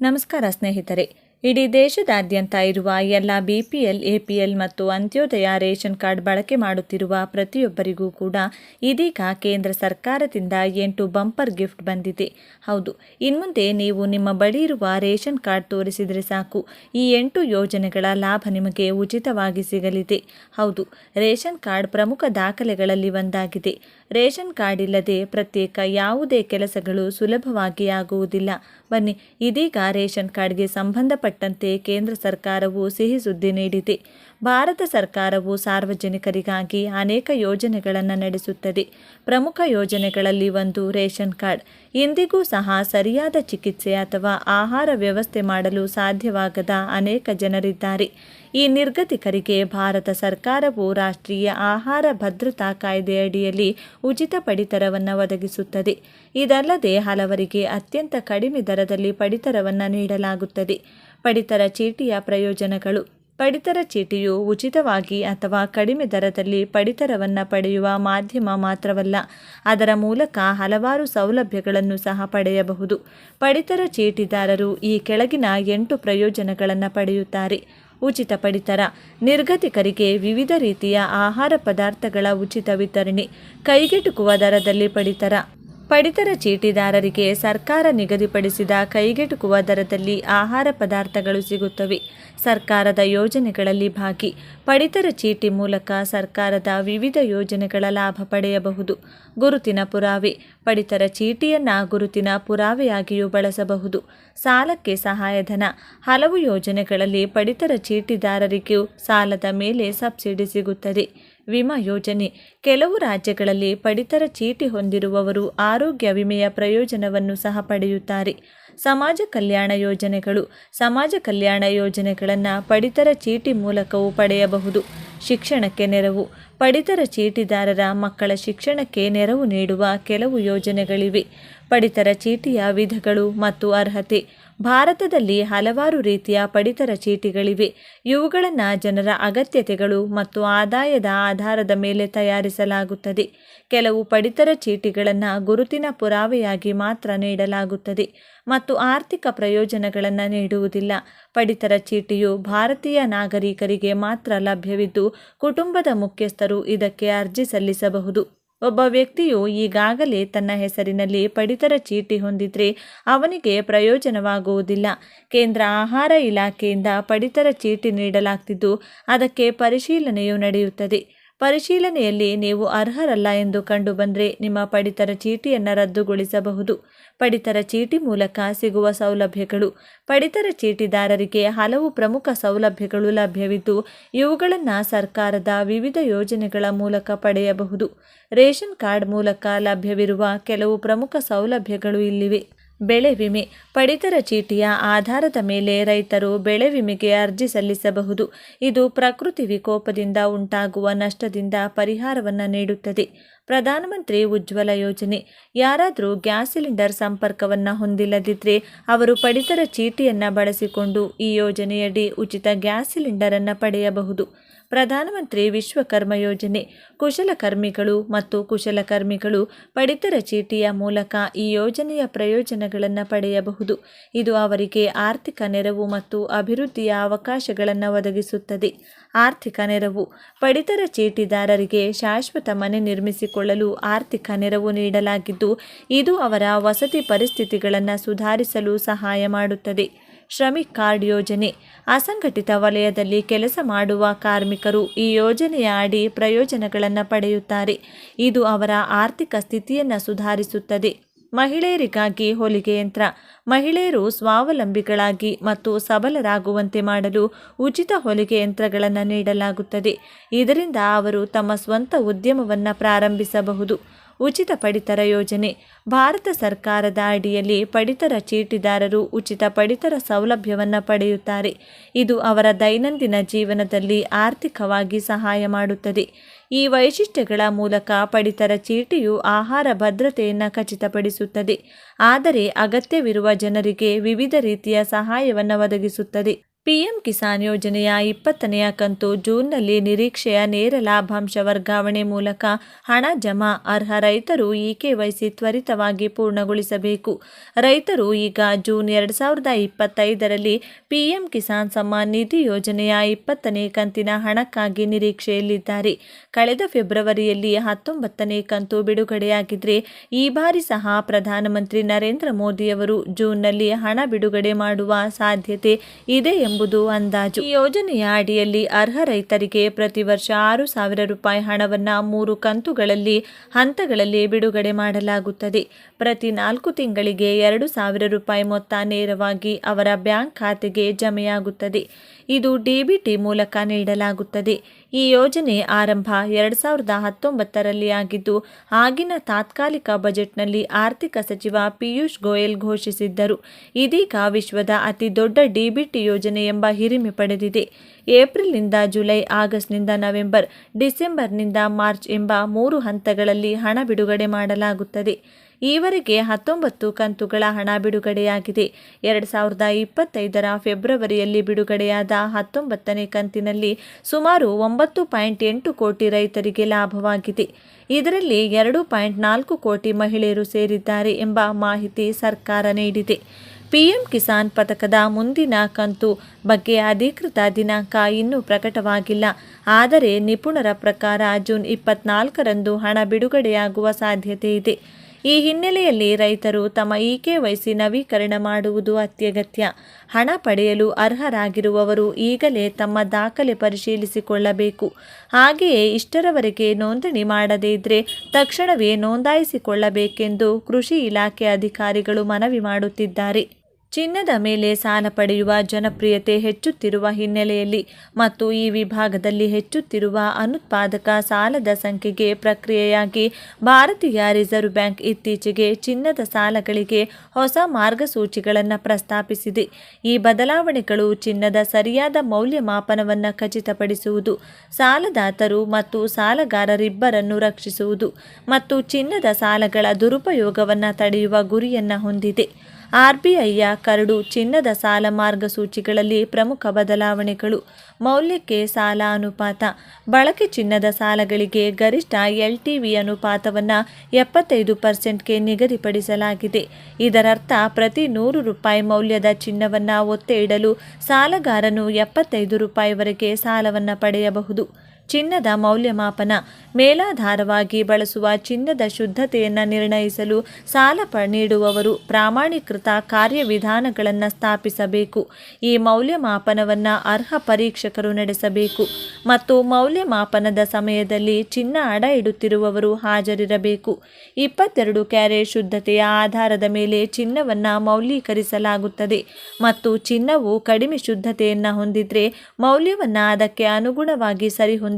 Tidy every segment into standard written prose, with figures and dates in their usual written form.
ನಮಸ್ಕಾರ ಸ್ನೇಹಿತರೆ. ಇಡೀ ದೇಶದಾದ್ಯಂತ ಇರುವ ಎಲ್ಲ BPL, APL ಮತ್ತು ಅಂತ್ಯೋದಯ ರೇಷನ್ ಕಾರ್ಡ್ ಬಳಕೆ ಮಾಡುತ್ತಿರುವ ಪ್ರತಿಯೊಬ್ಬರಿಗೂ ಕೂಡ ಇದೀಗ ಕೇಂದ್ರ ಸರ್ಕಾರದಿಂದ 8 ಬಂಪರ್ ಗಿಫ್ಟ್ ಬಂದಿದೆ. ಹೌದು, ಇನ್ಮುಂದೆ ನೀವು ನಿಮ್ಮ ಬಳಿ ಇರುವ ರೇಷನ್ ಕಾರ್ಡ್ ತೋರಿಸಿದರೆ ಸಾಕು, ಈ 8 ಯೋಜನೆಗಳ ಲಾಭ ನಿಮಗೆ ಉಚಿತವಾಗಿ ಸಿಗಲಿದೆ. ಹೌದು, ರೇಷನ್ ಕಾರ್ಡ್ ಪ್ರಮುಖ ದಾಖಲೆಗಳಲ್ಲಿ ಒಂದಾಗಿದೆ. ರೇಷನ್ ಕಾರ್ಡ್ ಇಲ್ಲದೆ ಪ್ರತ್ಯೇಕ ಯಾವುದೇ ಕೆಲಸಗಳು ಸುಲಭವಾಗಿ ಆಗುವುದಿಲ್ಲ. ಬನ್ನಿ, ಇದೀಗ ರೇಷನ್ ಕಾರ್ಡ್ಗೆ ಸಂಬಂಧಪಟ್ಟಂತೆ ಕೇಂದ್ರ ಸರ್ಕಾರವು ಸಿಹಿ ಸುದ್ದಿ ನೀಡಿದೆ. ಭಾರತ ಸರ್ಕಾರವು ಸಾರ್ವಜನಿಕರಿಗಾಗಿ ಅನೇಕ ಯೋಜನೆಗಳನ್ನು ನಡೆಸುತ್ತದೆ. ಪ್ರಮುಖ ಯೋಜನೆಗಳಲ್ಲಿ ಒಂದು ರೇಷನ್ ಕಾರ್ಡ್. ಇಂದಿಗೂ ಸಹ ಸರಿಯಾದ ಚಿಕಿತ್ಸೆ ಅಥವಾ ಆಹಾರ ವ್ಯವಸ್ಥೆ ಮಾಡಲು ಸಾಧ್ಯವಾಗದ ಅನೇಕ ಜನರಿದ್ದಾರೆ. ಈ ನಿರ್ಗತಿಕರಿಗೆ ಭಾರತ ಸರ್ಕಾರವು ರಾಷ್ಟ್ರೀಯ ಆಹಾರ ಭದ್ರತಾ ಕಾಯ್ದೆ ಅಡಿಯಲ್ಲಿ ಉಚಿತ ಪಡಿತರವನ್ನು ಒದಗಿಸುತ್ತದೆ. ಇದಲ್ಲದೆ ಹಲವರಿಗೆ ಅತ್ಯಂತ ಕಡಿಮೆ ದರದಲ್ಲಿ ಪಡಿತರವನ್ನು ನೀಡಲಾಗುತ್ತದೆ. ಪಡಿತರ ಚೀಟಿಯ ಪ್ರಯೋಜನಗಳು. ಪಡಿತರ ಚೀಟಿಯು ಉಚಿತವಾಗಿ ಅಥವಾ ಕಡಿಮೆ ದರದಲ್ಲಿ ಪಡಿತರವನ್ನು ಪಡೆಯುವ ಮಾಧ್ಯಮ ಮಾತ್ರವಲ್ಲ, ಅದರ ಮೂಲಕ ಹಲವಾರು ಸೌಲಭ್ಯಗಳನ್ನು ಸಹ ಪಡೆಯಬಹುದು. ಪಡಿತರ ಚೀಟಿದಾರರು ಈ ಕೆಳಗಿನ 8 ಪ್ರಯೋಜನಗಳನ್ನು ಪಡೆಯುತ್ತಾರೆ. ಉಚಿತ ಪಡಿತರ. ನಿರ್ಗತಿಕರಿಗೆ ವಿವಿಧ ರೀತಿಯ ಆಹಾರ ಪದಾರ್ಥಗಳ ಉಚಿತ ವಿತರಣೆ. ಕೈಗೆಟುಕುವ ದರದಲ್ಲಿ ಪಡಿತರ. ಪಡಿತರ ಚೀಟಿದಾರರಿಗೆ ಸರ್ಕಾರ ನಿಗದಿಪಡಿಸಿದ ಕೈಗೆಟುಕುವ ದರದಲ್ಲಿ ಆಹಾರ ಪದಾರ್ಥಗಳು ಸಿಗುತ್ತವೆ. ಸರ್ಕಾರದ ಯೋಜನೆಗಳಲ್ಲಿ ಭಾಗಿ. ಪಡಿತರ ಚೀಟಿ ಮೂಲಕ ಸರ್ಕಾರದ ವಿವಿಧ ಯೋಜನೆಗಳ ಲಾಭ ಪಡೆಯಬಹುದು. ಗುರುತಿನ ಪುರಾವೆ. ಪಡಿತರ ಚೀಟಿಯನ್ನು ಗುರುತಿನ ಪುರಾವೆಯಾಗಿಯೂ ಬಳಸಬಹುದು. ಸಾಲಕ್ಕೆ ಸಹಾಯಧನ. ಹಲವು ಯೋಜನೆಗಳಲ್ಲಿ ಪಡಿತರ ಚೀಟಿದಾರರಿಗೂ ಸಾಲದ ಮೇಲೆ ಸಬ್ಸಿಡಿ ಸಿಗುತ್ತದೆ. ವಿಮಾ ಯೋಜನೆ. ಕೆಲವು ರಾಜ್ಯಗಳಲ್ಲಿ ಪಡಿತರ ಚೀಟಿ ಹೊಂದಿರುವವರು ಆರೋಗ್ಯ ವಿಮೆಯ ಪ್ರಯೋಜನವನ್ನು ಸಹ ಪಡೆಯುತ್ತಾರೆ. ಸಮಾಜ ಕಲ್ಯಾಣ ಯೋಜನೆಗಳು. ಸಮಾಜ ಕಲ್ಯಾಣ ಯೋಜನೆಗಳನ್ನು ಪಡಿತರ ಚೀಟಿ ಮೂಲಕವೂ ಪಡೆಯಬಹುದು. ಶಿಕ್ಷಣಕ್ಕೆ ನೆರವು. ಪಡಿತರ ಚೀಟಿದಾರರ ಮಕ್ಕಳ ಶಿಕ್ಷಣಕ್ಕೆ ನೆರವು ನೀಡುವ ಕೆಲವು ಯೋಜನೆಗಳಿವೆ. ಪಡಿತರ ಚೀಟಿಯ ವಿಧಗಳು ಮತ್ತು ಅರ್ಹತೆ. ಭಾರತದಲ್ಲಿ ಹಲವಾರು ರೀತಿಯ ಪಡಿತರ ಚೀಟಿಗಳಿವೆ. ಇವುಗಳನ್ನು ಜನರ ಅಗತ್ಯತೆಗಳು ಮತ್ತು ಆದಾಯದ ಆಧಾರದ ಮೇಲೆ ತಯಾರಿಸಲಾಗುತ್ತದೆ. ಕೆಲವು ಪಡಿತರ ಚೀಟಿಗಳನ್ನು ಗುರುತಿನ ಪುರಾವೆಯಾಗಿ ಮಾತ್ರ ನೀಡಲಾಗುತ್ತದೆ ಮತ್ತು ಆರ್ಥಿಕ ಪ್ರಯೋಜನಗಳನ್ನು ನೀಡುವುದಿಲ್ಲ. ಪಡಿತರ ಚೀಟಿಯು ಭಾರತೀಯ ನಾಗರಿಕರಿಗೆ ಮಾತ್ರ ಲಭ್ಯವಿದ್ದು, ಕುಟುಂಬದ ಮುಖ್ಯಸ್ಥರು ಇದಕ್ಕೆ ಅರ್ಜಿ ಸಲ್ಲಿಸಬಹುದು. ಒಬ್ಬ ವ್ಯಕ್ತಿಯು ಈಗಾಗಲೇ ತನ್ನ ಹೆಸರಿನಲ್ಲಿ ಪಡಿತರ ಚೀಟಿ ಹೊಂದಿದ್ರೆ ಅವನಿಗೆ ಪ್ರಯೋಜನವಾಗುವುದಿಲ್ಲ. ಕೇಂದ್ರ ಆಹಾರ ಇಲಾಖೆಯಿಂದ ಪಡಿತರ ಚೀಟಿ ನೀಡಲಾಗ್ತಿದ್ದು, ಅದಕ್ಕೆ ಪರಿಶೀಲನೆಯು ನಡೆಯುತ್ತದೆ. ಪರಿಶೀಲನೆಯಲ್ಲಿ ನೀವು ಅರ್ಹರಲ್ಲ ಎಂದು ಕಂಡುಬಂದರೆ ನಿಮ್ಮ ಪಡಿತರ ಚೀಟಿಯನ್ನು ರದ್ದುಗೊಳಿಸಬಹುದು. ಪಡಿತರ ಚೀಟಿ ಮೂಲಕ ಸಿಗುವ ಸೌಲಭ್ಯಗಳು. ಪಡಿತರ ಚೀಟಿದಾರರಿಗೆ ಹಲವು ಪ್ರಮುಖ ಸೌಲಭ್ಯಗಳು ಲಭ್ಯವಿದ್ದು, ಇವುಗಳನ್ನು ಸರ್ಕಾರದ ವಿವಿಧ ಯೋಜನೆಗಳ ಮೂಲಕ ಪಡೆಯಬಹುದು. ರೇಷನ್ ಕಾರ್ಡ್ ಮೂಲಕ ಲಭ್ಯವಿರುವ ಕೆಲವು ಪ್ರಮುಖ ಸೌಲಭ್ಯಗಳು ಇಲ್ಲಿವೆ. ಬೆಳೆ ವಿಮೆ. ಪಡಿತರ ಚೀಟಿಯ ಆಧಾರದ ಮೇಲೆ ರೈತರು ಬೆಳೆ ವಿಮೆಗೆ ಅರ್ಜಿ ಸಲ್ಲಿಸಬಹುದು. ಇದು ಪ್ರಕೃತಿ ವಿಕೋಪದಿಂದ ಉಂಟಾಗುವ ನಷ್ಟದಿಂದ ಪರಿಹಾರವನ್ನು ನೀಡುತ್ತದೆ. ಪ್ರಧಾನಮಂತ್ರಿ ಉಜ್ವಲ ಯೋಜನೆ. ಯಾರಾದರೂ ಗ್ಯಾಸ್ ಸಿಲಿಂಡರ್ ಸಂಪರ್ಕವನ್ನು ಹೊಂದಿಲ್ಲದಿದ್ದರೆ ಅವರು ಪಡಿತರ ಚೀಟಿಯನ್ನು ಬಳಸಿಕೊಂಡು ಈ ಯೋಜನೆಯಡಿ ಉಚಿತ ಗ್ಯಾಸ್ ಸಿಲಿಂಡರನ್ನು ಪಡೆಯಬಹುದು. ಪ್ರಧಾನಮಂತ್ರಿ ವಿಶ್ವಕರ್ಮ ಯೋಜನೆ. ಕುಶಲಕರ್ಮಿಗಳು ಮತ್ತು ಕುಶಲಕರ್ಮಿಗಳು ಪಡಿತರ ಚೀಟಿಯ ಮೂಲಕ ಈ ಯೋಜನೆಯ ಪ್ರಯೋಜನಗಳನ್ನು ಪಡೆಯಬಹುದು. ಇದು ಅವರಿಗೆ ಆರ್ಥಿಕ ನೆರವು ಮತ್ತು ಅಭಿವೃದ್ಧಿಯ ಅವಕಾಶಗಳನ್ನು ಒದಗಿಸುತ್ತದೆ. ಆರ್ಥಿಕ ನೆರವು. ಪಡಿತರ ಚೀಟಿದಾರರಿಗೆ ಶಾಶ್ವತ ಮನೆ ನಿರ್ಮಿಸಿಕೊಳ್ಳಲು ಆರ್ಥಿಕ ನೆರವು ನೀಡಲಾಗಿದ್ದು, ಇದು ಅವರ ವಸತಿ ಪರಿಸ್ಥಿತಿಗಳನ್ನು ಸುಧಾರಿಸಲು ಸಹಾಯ ಮಾಡುತ್ತದೆ. ಶ್ರಮಿಕ್ ಕಾರ್ಡ್ ಯೋಜನೆ. ಅಸಂಘಟಿತ ವಲಯದಲ್ಲಿ ಕೆಲಸ ಮಾಡುವ ಕಾರ್ಮಿಕರು ಈ ಯೋಜನೆಯ ಅಡಿ ಪ್ರಯೋಜನಗಳನ್ನು ಪಡೆಯುತ್ತಾರೆ. ಇದು ಅವರ ಆರ್ಥಿಕ ಸ್ಥಿತಿಯನ್ನು ಸುಧಾರಿಸುತ್ತದೆ. ಮಹಿಳೆಯರಿಗಾಗಿ ಹೊಲಿಗೆ ಯಂತ್ರ. ಮಹಿಳೆಯರು ಸ್ವಾವಲಂಬಿಗಳಾಗಿ ಮತ್ತು ಸಬಲರಾಗುವಂತೆ ಮಾಡಲು ಉಚಿತ ಹೊಲಿಗೆ ಯಂತ್ರಗಳನ್ನು ನೀಡಲಾಗುತ್ತದೆ. ಇದರಿಂದ ಅವರು ತಮ್ಮ ಸ್ವಂತ ಉದ್ಯಮವನ್ನು ಪ್ರಾರಂಭಿಸಬಹುದು. ಉಚಿತ ಪಡಿತರ ಯೋಜನೆ. ಭಾರತ ಸರ್ಕಾರದ ಅಡಿಯಲ್ಲಿ ಪಡಿತರ ಚೀಟಿದಾರರು ಉಚಿತ ಪಡಿತರ ಸೌಲಭ್ಯವನ್ನು ಪಡೆಯುತ್ತಾರೆ. ಇದು ಅವರ ದೈನಂದಿನ ಜೀವನದಲ್ಲಿ ಆರ್ಥಿಕವಾಗಿ ಸಹಾಯ ಮಾಡುತ್ತದೆ. ಈ ವೈಶಿಷ್ಟ್ಯಗಳ ಮೂಲಕ ಪಡಿತರ ಚೀಟಿಯು ಆಹಾರ ಭದ್ರತೆಯನ್ನು ಖಚಿತಪಡಿಸುತ್ತದೆ, ಆದರೆ ಅಗತ್ಯವಿರುವ ಜನರಿಗೆ ವಿವಿಧ ರೀತಿಯ ಸಹಾಯವನ್ನು ಒದಗಿಸುತ್ತದೆ. ಪಿಎಂ ಕಿಸಾನ್ ಯೋಜನೆಯ 20ನೆಯ ಕಂತು ಜೂನ್ನಲ್ಲಿ ನಿರೀಕ್ಷೆಯ ನೇರ ಲಾಭಾಂಶ ವರ್ಗಾವಣೆ ಮೂಲಕ ಹಣ ಜಮಾ. ಅರ್ಹ ರೈತರು ಇಕೆವೈಸಿ ತ್ವರಿತವಾಗಿ ಪೂರ್ಣಗೊಳಿಸಬೇಕು. ರೈತರು ಈಗ ಜೂನ್ 2025ರಲ್ಲಿ ಪಿಎಂ ಕಿಸಾನ್ ಸಮ್ಮಾನ್ ನಿಧಿ ಯೋಜನೆಯ 20ನೇ ಕಂತಿನ ಹಣಕ್ಕಾಗಿ ನಿರೀಕ್ಷೆಯಲ್ಲಿದ್ದಾರೆ. ಕಳೆದ ಫೆಬ್ರವರಿಯಲ್ಲಿ 19ನೇ ಕಂತು ಬಿಡುಗಡೆಯಾಗಿದ್ರೆ ಈ ಬಾರಿ ಸಹ ಪ್ರಧಾನಮಂತ್ರಿ ನರೇಂದ್ರ ಮೋದಿಯವರು ಜೂನ್ನಲ್ಲಿ ಹಣ ಬಿಡುಗಡೆ ಮಾಡುವ ಸಾಧ್ಯತೆ ಇದೆ ಎಂಬುದು ಅಂದಾಜು. ಈ ಯೋಜನೆಯ ಅಡಿಯಲ್ಲಿ ಅರ್ಹ ರೈತರಿಗೆ ಪ್ರತಿ ವರ್ಷ 6,000 ರೂಪಾಯಿ ಹಣವನ್ನು 3 ಕಂತುಗಳಲ್ಲಿ ಹಂತಗಳಲ್ಲಿ ಬಿಡುಗಡೆ ಮಾಡಲಾಗುತ್ತದೆ. ಪ್ರತಿ 4 ತಿಂಗಳಿಗೆ 2,000 ರೂಪಾಯಿ ಮೊತ್ತ ನೇರವಾಗಿ ಅವರ ಬ್ಯಾಂಕ್ ಖಾತೆಗೆ ಜಮೆಯಾಗುತ್ತದೆ. ಇದು ಡಿಬಿಟಿ ಮೂಲಕ ನೀಡಲಾಗುತ್ತದೆ. ಈ ಯೋಜನೆ ಆರಂಭ 2019ರಲ್ಲಿ ಆಗಿದ್ದು, ಆಗಿನ ತಾತ್ಕಾಲಿಕ ಬಜೆಟ್ನಲ್ಲಿ ಆರ್ಥಿಕ ಸಚಿವ ಪಿಯೂಷ್ ಗೋಯಲ್ ಘೋಷಿಸಿದ್ದರು. ಇದೀಗ ವಿಶ್ವದ ಅತಿ ದೊಡ್ಡ ಡಿಬಿಟಿ ಯೋಜನೆ ಎಂಬ ಹಿರಿಮೆ ಪಡೆದಿದೆ. ಏಪ್ರಿಲ್ನಿಂದ ಜುಲೈ, ಆಗಸ್ಟ್ನಿಂದ ನವೆಂಬರ್, ಡಿಸೆಂಬರ್ನಿಂದ ಮಾರ್ಚ್ ಎಂಬ 3 ಹಂತಗಳಲ್ಲಿ ಹಣ ಬಿಡುಗಡೆ ಮಾಡಲಾಗುತ್ತದೆ. ಈವರೆಗೆ 19 ಕಂತುಗಳ ಹಣ ಬಿಡುಗಡೆಯಾಗಿದೆ. 2025ರ ಫೆಬ್ರವರಿಯಲ್ಲಿ ಬಿಡುಗಡೆಯಾದ 19ನೇ ಕಂತಿನಲ್ಲಿ ಸುಮಾರು 9.8 ಕೋಟಿ ರೈತರಿಗೆ ಲಾಭವಾಗಿದೆ. ಇದರಲ್ಲಿ 2.4 ಕೋಟಿ ಮಹಿಳೆಯರು ಸೇರಿದ್ದಾರೆ ಎಂಬ ಮಾಹಿತಿ ಸರ್ಕಾರ ನೀಡಿದೆ. ಪಿಎಂ ಕಿಸಾನ್ ಪಥಕದ ಮುಂದಿನ ಕಂತು ಬಗ್ಗೆ ಅಧಿಕೃತ ದಿನಾಂಕ ಇನ್ನೂ ಪ್ರಕಟವಾಗಿಲ್ಲ. ಆದರೆ ನಿಪುಣರ ಪ್ರಕಾರ ಜೂನ್ 24ರಂದು ಹಣ ಬಿಡುಗಡೆಯಾಗುವ ಸಾಧ್ಯತೆ ಇದೆ. ಈ ಹಿನ್ನೆಲೆಯಲ್ಲಿ ರೈತರು ತಮ್ಮ ಇಕೆವೈಸಿ ನವೀಕರಣ ಮಾಡುವುದು ಅತ್ಯಗತ್ಯ. ಹಣ ಪಡೆಯಲು ಅರ್ಹರಾಗಿರುವವರು ಈಗಲೇ ತಮ್ಮ ದಾಖಲೆ ಪರಿಶೀಲಿಸಿಕೊಳ್ಳಬೇಕು. ಹಾಗೆಯೇ ಇಷ್ಟರವರೆಗೆ ನೋಂದಣಿ ಮಾಡದೇ ಇದ್ದರೆ ತಕ್ಷಣವೇ ನೋಂದಾಯಿಸಿಕೊಳ್ಳಬೇಕೆಂದು ಕೃಷಿ ಇಲಾಖೆ ಅಧಿಕಾರಿಗಳು ಮನವಿ ಮಾಡುತ್ತಿದ್ದಾರೆ. ಚಿನ್ನದ ಮೇಲೆ ಸಾಲ ಪಡೆಯುವ ಜನಪ್ರಿಯತೆ ಹೆಚ್ಚುತ್ತಿರುವ ಹಿನ್ನೆಲೆಯಲ್ಲಿ ಮತ್ತು ಈ ವಿಭಾಗದಲ್ಲಿ ಹೆಚ್ಚುತ್ತಿರುವ ಅನುತ್ಪಾದಕ ಸಾಲದ ಸಂಖ್ಯೆಗೆ ಪ್ರಕ್ರಿಯೆಯಾಗಿ ಭಾರತೀಯ ರಿಸರ್ವ್ ಬ್ಯಾಂಕ್ ಇತ್ತೀಚೆಗೆ ಚಿನ್ನದ ಸಾಲಗಳಿಗೆ ಹೊಸ ಮಾರ್ಗಸೂಚಿಗಳನ್ನು ಪ್ರಸ್ತಾಪಿಸಿದೆ. ಈ ಬದಲಾವಣೆಗಳು ಚಿನ್ನದ ಸರಿಯಾದ ಮೌಲ್ಯಮಾಪನವನ್ನು ಖಚಿತಪಡಿಸುವುದು, ಸಾಲದಾತರು ಮತ್ತು ಸಾಲಗಾರರಿಬ್ಬರನ್ನು ರಕ್ಷಿಸುವುದು ಮತ್ತು ಚಿನ್ನದ ಸಾಲಗಳ ದುರುಪಯೋಗವನ್ನು ತಡೆಯುವ ಗುರಿಯನ್ನು ಹೊಂದಿದೆ. ಆರ್ಬಿಐಯ ಕರಡು ಚಿನ್ನದ ಸಾಲ ಮಾರ್ಗಸೂಚಿಗಳಲ್ಲಿ ಪ್ರಮುಖ ಬದಲಾವಣೆಗಳು: ಮೌಲ್ಯಕ್ಕೆ ಸಾಲ ಅನುಪಾತ: ಬಳಕೆ ಚಿನ್ನದ ಸಾಲಗಳಿಗೆ ಗರಿಷ್ಠ ಎಲ್ಟಿವಿ ಅನುಪಾತವನ್ನು 75%ಗೆ ನಿಗದಿಪಡಿಸಲಾಗಿದೆ. ಇದರರ್ಥ ಪ್ರತಿ 100 ರೂಪಾಯಿ ಮೌಲ್ಯದ ಚಿನ್ನವನ್ನು ಒತ್ತೆ ಇಡಲು ಸಾಲಗಾರನು 75 ರೂಪಾಯಿವರೆಗೆ ಸಾಲವನ್ನು ಪಡೆಯಬಹುದು. ಚಿನ್ನದ ಮೌಲ್ಯಮಾಪನ: ಮೇಲಾಧಾರವಾಗಿ ಬಳಸುವ ಚಿನ್ನದ ಶುದ್ಧತೆಯನ್ನು ನಿರ್ಣಯಿಸಲು ಸಾಲ ನೀಡುವವರು ಪ್ರಾಮಾಣೀಕೃತ ಕಾರ್ಯವಿಧಾನಗಳನ್ನು ಸ್ಥಾಪಿಸಬೇಕು. ಈ ಮೌಲ್ಯಮಾಪನವನ್ನು ಅರ್ಹ ಪರೀಕ್ಷಕರು ನಡೆಸಬೇಕು ಮತ್ತು ಮೌಲ್ಯಮಾಪನದ ಸಮಯದಲ್ಲಿ ಚಿನ್ನ ಅಡ ಇಡುತ್ತಿರುವವರು ಹಾಜರಿರಬೇಕು. 22 ಕ್ಯಾರೆಟ್ ಶುದ್ಧತೆಯ ಆಧಾರದ ಮೇಲೆ ಚಿನ್ನವನ್ನು ಮೌಲ್ಯೀಕರಿಸಲಾಗುತ್ತದೆ ಮತ್ತು ಚಿನ್ನವು ಕಡಿಮೆ ಶುದ್ಧತೆಯನ್ನು ಹೊಂದಿದ್ರೆ ಮೌಲ್ಯವನ್ನು ಅದಕ್ಕೆ ಅನುಗುಣವಾಗಿ ಸರಿಹೊಂದಿಸಲಾಗುತ್ತದೆ.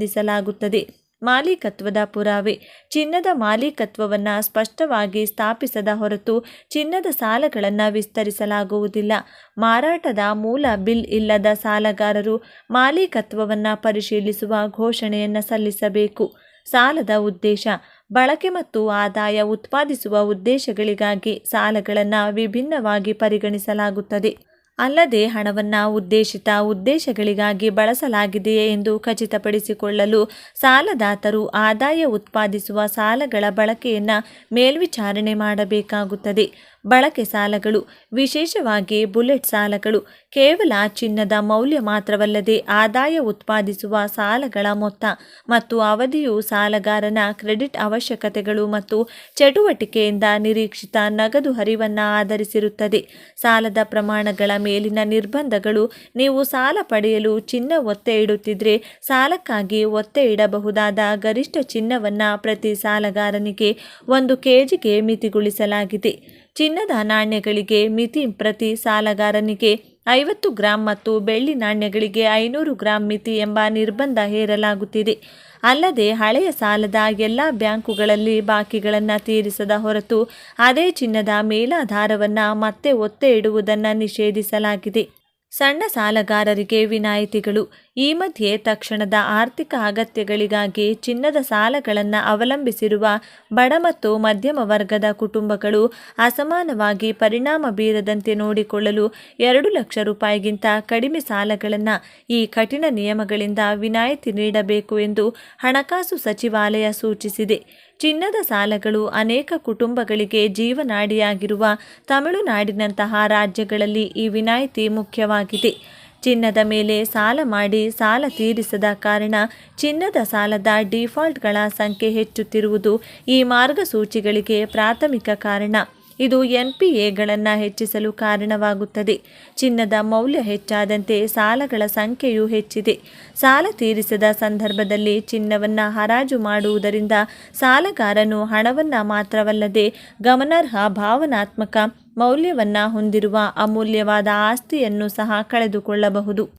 ಮಾಲೀಕತ್ವದ ಪುರಾವೆ: ಚಿನ್ನದ ಮಾಲೀಕತ್ವವನ್ನು ಸ್ಪಷ್ಟವಾಗಿ ಸ್ಥಾಪಿಸದ ಹೊರತು ಚಿನ್ನದ ಸಾಲಗಳನ್ನು ವಿಸ್ತರಿಸಲಾಗುವುದಿಲ್ಲ. ಮಾರಾಟದ ಮೂಲ ಬಿಲ್ ಇಲ್ಲದ ಸಾಲಗಾರರು ಮಾಲೀಕತ್ವವನ್ನು ಪರಿಶೀಲಿಸುವ ಘೋಷಣೆಯನ್ನು ಸಲ್ಲಿಸಬೇಕು. ಸಾಲದ ಉದ್ದೇಶ: ಬಳಕೆ ಮತ್ತು ಆದಾಯ ಉತ್ಪಾದಿಸುವ ಉದ್ದೇಶಗಳಿಗಾಗಿ ಸಾಲಗಳನ್ನು ವಿಭಿನ್ನವಾಗಿ ಪರಿಗಣಿಸಲಾಗುತ್ತದೆ. ಅಲ್ಲದೆ ಹಣವನ್ನು ಉದ್ದೇಶಿತ ಉದ್ದೇಶಗಳಿಗಾಗಿ ಬಳಸಲಾಗಿದೆಯೇ ಎಂದು ಖಚಿತಪಡಿಸಿಕೊಳ್ಳಲು ಸಾಲದಾತರು ಆದಾಯ ಉತ್ಪಾದಿಸುವ ಸಾಲಗಳ ಬಳಕೆಯನ್ನು ಮೇಲ್ವಿಚಾರಣೆ ಮಾಡಬೇಕಾಗುತ್ತದೆ. ಬಳಕೆ ಸಾಲಗಳು: ವಿಶೇಷವಾಗಿ ಬುಲೆಟ್ ಸಾಲಗಳು ಕೇವಲ ಚಿನ್ನದ ಮೌಲ್ಯ ಮಾತ್ರವಲ್ಲದೆ ಆದಾಯ ಉತ್ಪಾದಿಸುವ ಸಾಲಗಳ ಮೊತ್ತ ಮತ್ತು ಅವಧಿಯು ಸಾಲಗಾರನ ಕ್ರೆಡಿಟ್ ಅವಶ್ಯಕತೆಗಳು ಮತ್ತು ಚಟುವಟಿಕೆಯಿಂದ ನಿರೀಕ್ಷಿತ ನಗದು ಹರಿವನ್ನು ಆಧರಿಸಿರುತ್ತದೆ. ಸಾಲದ ಪ್ರಮಾಣಗಳ ಮೇಲಿನ ನಿರ್ಬಂಧಗಳು: ನೀವು ಸಾಲ ಪಡೆಯಲು ಚಿನ್ನ ಒತ್ತೆ ಇಡುತ್ತಿದ್ದರೆ ಸಾಲಕ್ಕಾಗಿ ಒತ್ತೆ ಇಡಬಹುದಾದ ಗರಿಷ್ಠ ಚಿನ್ನವನ್ನು ಪ್ರತಿ ಸಾಲಗಾರನಿಗೆ 1 ಕೆಜಿಗೆ ಮಿತಿಗೊಳಿಸಲಾಗಿದೆ. ಚಿನ್ನದ ನಾಣ್ಯಗಳಿಗೆ ಮಿತಿ: ಪ್ರತಿ ಸಾಲಗಾರನಿಗೆ 50 ಗ್ರಾಂ ಮತ್ತು ಬೆಳ್ಳಿ ನಾಣ್ಯಗಳಿಗೆ 500 ಗ್ರಾಂ ಮಿತಿ ಎಂಬ ನಿರ್ಬಂಧ ಹೇರಲಾಗುತ್ತಿದೆ. ಅಲ್ಲದೆ ಹಳೆಯ ಸಾಲದ ಎಲ್ಲ ಬ್ಯಾಂಕುಗಳಲ್ಲಿ ಬಾಕಿಗಳನ್ನು ತೀರಿಸದ ಹೊರತು ಅದೇ ಚಿನ್ನದ ಮೇಲಾಧಾರವನ್ನು ಮತ್ತೆ ಒತ್ತೆ ಇಡುವುದನ್ನು ನಿಷೇಧಿಸಲಾಗಿದೆ. ಸಣ್ಣ ಸಾಲಗಾರರಿಗೆ ವಿನಾಯಿತಿಗಳು: ಈ ಮಧ್ಯೆ ತಕ್ಷಣದ ಆರ್ಥಿಕ ಅಗತ್ಯಗಳಿಗಾಗಿ ಚಿನ್ನದ ಸಾಲಗಳನ್ನು ಅವಲಂಬಿಸಿರುವ ಬಡ ಮತ್ತು ಮಧ್ಯಮ ವರ್ಗದ ಕುಟುಂಬಗಳು ಅಸಮಾನವಾಗಿ ಪರಿಣಾಮ ಬೀರದಂತೆ ನೋಡಿಕೊಳ್ಳಲು 2 ಲಕ್ಷ ರೂಪಾಯಿಗಿಂತ ಕಡಿಮೆ ಸಾಲಗಳನ್ನು ಈ ಕಠಿಣ ನಿಯಮಗಳಿಂದ ವಿನಾಯಿತಿ ನೀಡಬೇಕು ಎಂದು ಹಣಕಾಸು ಸಚಿವಾಲಯ ಸೂಚಿಸಿದೆ. ಚಿನ್ನದ ಸಾಲಗಳು ಅನೇಕ ಕುಟುಂಬಗಳಿಗೆ ಜೀವನಾಡಿಯಾಗಿರುವ ತಮಿಳುನಾಡಿನಂತಹ ರಾಜ್ಯಗಳಲ್ಲಿ ಈ ವಿನಾಯಿತಿ ಮುಖ್ಯವಾಗಿದೆ. ಚಿನ್ನದ ಮೇಲೆ ಸಾಲ ಮಾಡಿ ಸಾಲ ತೀರಿಸದ ಕಾರಣ ಚಿನ್ನದ ಸಾಲದ ಡಿಫಾಲ್ಟ್ಗಳ ಸಂಖ್ಯೆ ಹೆಚ್ಚುತ್ತಿರುವುದು ಈ ಮಾರ್ಗಸೂಚಿಗಳಿಗೆ ಪ್ರಾಥಮಿಕ ಕಾರಣ. ಇದು NPAಗಳನ್ನು ಹೆಚ್ಚಿಸಲು ಕಾರಣವಾಗುತ್ತದೆ. ಚಿನ್ನದ ಮೌಲ್ಯ ಹೆಚ್ಚಾದಂತೆ ಸಾಲಗಳ ಸಂಖ್ಯೆಯೂ ಹೆಚ್ಚಿದೆ. ಸಾಲ ತೀರಿಸದ ಸಂದರ್ಭದಲ್ಲಿ ಚಿನ್ನವನ್ನು ಹರಾಜು ಮಾಡುವುದರಿಂದ ಸಾಲಗಾರನು ಹಣವನ್ನು ಮಾತ್ರವಲ್ಲದೆ ಗಮನಾರ್ಹ ಭಾವನಾತ್ಮಕ ಮೌಲ್ಯವನ್ನು ಹೊಂದಿರುವ ಅಮೂಲ್ಯವಾದ ಆಸ್ತಿಯನ್ನು ಸಹ ಕಳೆದುಕೊಳ್ಳಬಹುದು.